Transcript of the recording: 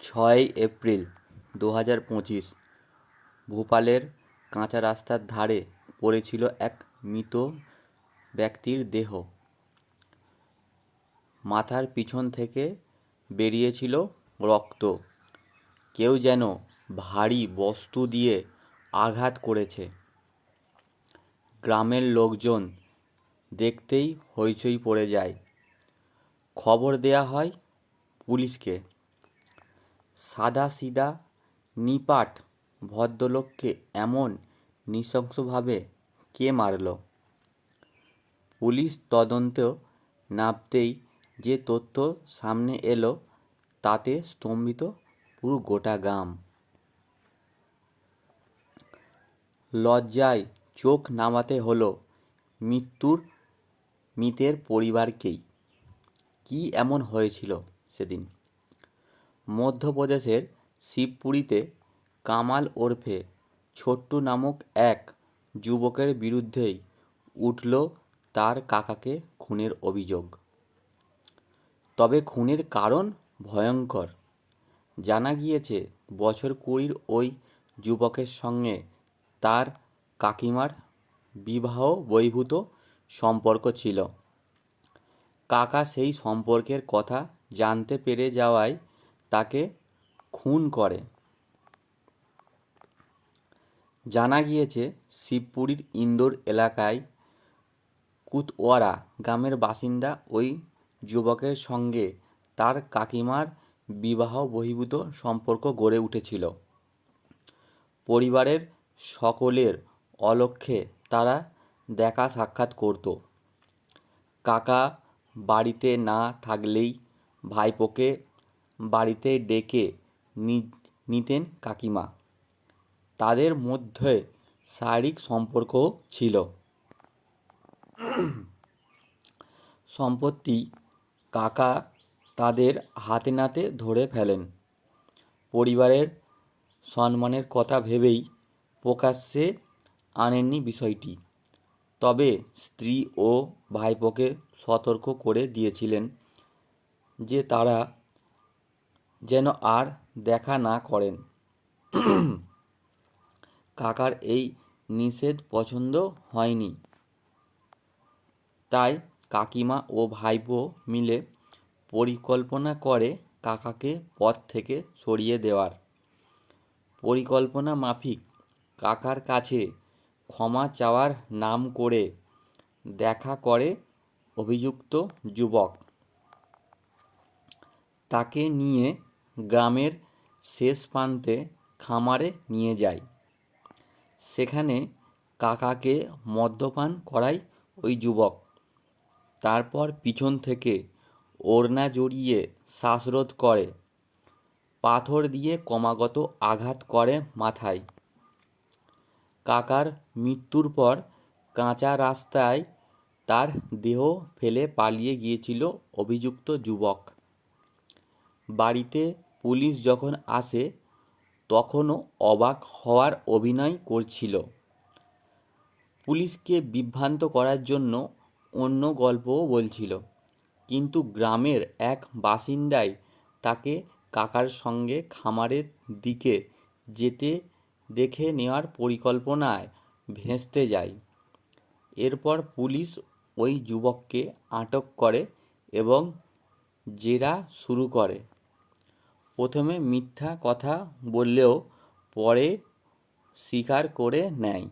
6 April 2025 ভোপালের কাঁচা রাস্তার ধারে পড়েছিল এক মৃত ব্যক্তির দেহ। মাথার পিছন থেকে বেরিয়েছিল রক্ত। কেউ যেন ভারী বস্তু দিয়ে আঘাত করেছে। গ্রামের লোকজন দেখতেই হইচই পড়ে যায়। খবর দেয়া হয় পুলিশকে। সাদাসিধা নিপাট ভদ্রলোককে এমন নৃশংসভাবে কে মারল? পুলিশ তদন্ত নামতেই যে তথ্য সামনে এলো তাতে স্তম্ভিত পুরো গোটা গ্রাম। লজ্জায় চোখ নামাতে হলো মৃতের পরিবারকেই। কি এমন হয়েছিল সেদিন? মধ্যপ্রদেশের শিবপুরীতে কামাল ওরফে ছোট্টু নামক এক যুবকের বিরুদ্ধেই উঠল তার কাকাকে খুনের অভিযোগ। তবে খুনের কারণ ভয়ঙ্কর। জানা গিয়েছে বছর 20 ওই যুবকের সঙ্গে তার কাকিমার বিবাহ বহির্ভূত সম্পর্ক ছিল। কাকা সেই সম্পর্কের কথা জানতে পেরে যাওয়ায় তাকে খুন করে। জানা গিয়েছে শিবপুরীর ইন্দোর এলাকায় কুতওয়ারা গ্রামের বাসিন্দা ওই যুবকের সঙ্গে তার কাকিমার বিবাহ বহির্ভূত সম্পর্ক গড়ে উঠেছিল। পরিবারের সকলের অলক্ষ্যে তারা দেখা সাক্ষাৎ করত। কাকা বাড়িতে না থাকলেই ভাইপোকে বাড়িতে ডেকে নিতেন কাকিমা। তাদের মধ্যে শারীরিক সম্পর্কও ছিল। সম্প্রতি কাকা তাদের হাতে নাতে ধরে ফেলেন। পরিবারের সম্মানের কথা ভেবেই প্রকাশ্যে আনেননি বিষয়টি। তবে স্ত্রী ও ভাইপোকে সতর্ক করে দিয়েছিলেন যে তারা যেন আর দেখা না করেন। কাকার এই নিষেধ পছন্দ হয়নি। তাই কাকিমা ও ভাইপো মিলে পরিকল্পনা করে কাকাকে পথ থেকে সরিয়ে দেওয়ার। পরিকল্পনা মাফিক কাকার কাছে ক্ষমা চাওয়ার নাম করে দেখা করে অভিযুক্ত যুবক। তাকে নিয়ে গ্রামের শেষ প্রান্তে খামারে নিয়ে যায়। সেখানে কাকাকে মদ্যপান করায় ওই যুবক। তারপর পিছন থেকে ওড়না জড়িয়ে শ্বাসরোধ করে, পাথর দিয়ে ক্রমাগত আঘাত করে মাথায়। কাকার মৃত্যুর পর কাঁচা রাস্তায় তার দেহ ফেলে পালিয়ে গিয়েছিল অভিযুক্ত যুবক। বাড়িতে পুলিশ যখন আসে তখনও অবাক হওয়ার অভিনয় করছিল। পুলিশকে বিভ্রান্ত করার জন্য অন্য গল্পও বলছিল। কিন্তু গ্রামের এক বাসিন্দাই তাকে কাকার সঙ্গে খামারের দিকে যেতে দেখে নেওয়ার পরিকল্পনায় ভেস্তে যায়। এরপর পুলিশ ওই যুবককে আটক করে এবং জেরা শুরু করে। প্রথমে মিথ্যা কথা বললেও পরে স্বীকার করে নেয়।